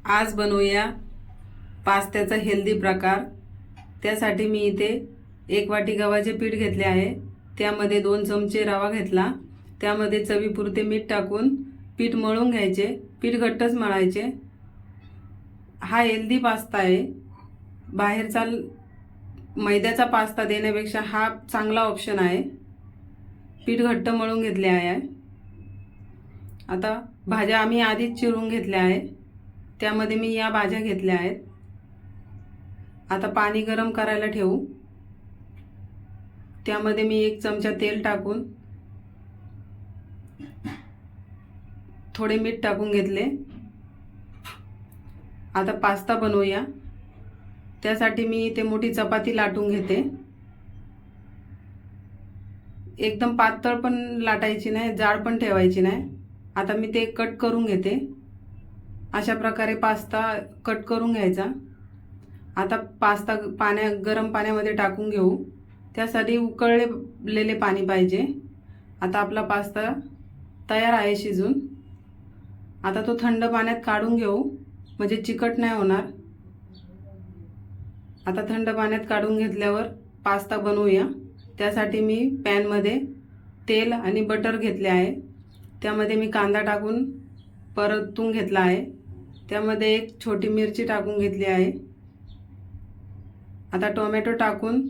आज बनवूया पास्त्याचा हेल्दी प्रकार। त्यासाठी मी इथे 1 वाटी गव्हाचे पीठ घेतले आहे। त्यामध्ये 2 चमचे रवा घेतला। त्यामध्ये चवीपुरते मीठ टाकून पीठ मळून घ्यायचे। पीठ घट्टच मळायचे। हा हेल्दी पास्ता आहे। बाहेरचा मैद्याचा पास्ता देण्यापेक्षा हा चांगला ऑप्शन आहे। पीठ घट्ट मळून घेतले आहे। आता भाज्या आम्ही आधीच चिरून घेतल्या आहे। त्यामध्ये मी या भाज्या घेतल्या आहेत। आता पाणी गरम करायला ठेवू। त्यामध्ये मी 1 चमचा तेल टाकून थोडे मीठ टाकून घेतले। आता पास्ता बनवूया। त्यासाठी मी इथे मोठी चपाती लाटून घेते। एकदम पातळ पण लाटायची नाही, जाड पण ठेवायची नाही। आता मी ते कट करून घेते। अशा प्रकारे पास्ता कट करून घ्यायचा। आता पास्ता गरम पाण्यामध्ये टाकून घेऊ। त्यासाठी उकळलेले पाणी पाहिजे। आता आपला पास्ता तयार आहे शिजून। आता तो थंड पाण्यात काढून घेऊ, म्हणजे चिकट नाही होणार। आता थंड पाण्यात काढून घेतल्यावर पास्ता बनवूया। त्यासाठी मी पॅनमध्ये तेल आणि बटर घेतले आहे। त्यामध्ये मी कांदा टाकून परतून घेतला आहे। त्यामध्ये 1 छोटी मिरची टाकून घेतली आहे। आता टोमॅटो टाकून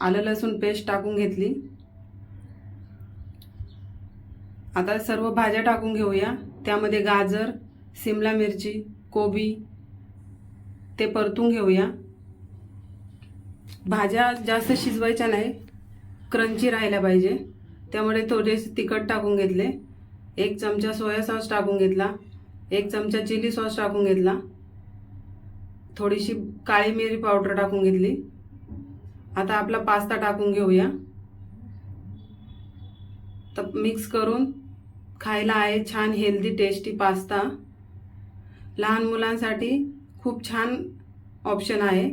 आलं लसूण पेस्ट टाकून घेतली। आता सर्व भाज्या टाकून घेऊया। त्यामध्ये गाजर, शिमला मिरची, कोबी ते परतून घेऊया। भाज्या जास्त शिजवायच्या नाही, क्रंची राहायला पाहिजे। त्यामुळे थोडेसे तिखट टाकून घेतले। 1 चमचा सोया सॉस टाकून घेतला। 1 चमचा चिली सॉस टाकून घेतला। थोडीशी काळी मिरी पावडर टाकून घेतली। आता आपला पास्ता टाकून घेऊया। तर मिक्स करून खायला आहे छान हेल्दी टेस्टी पास्ता। लहान मुलांसाठी खूप छान ऑप्शन आहे।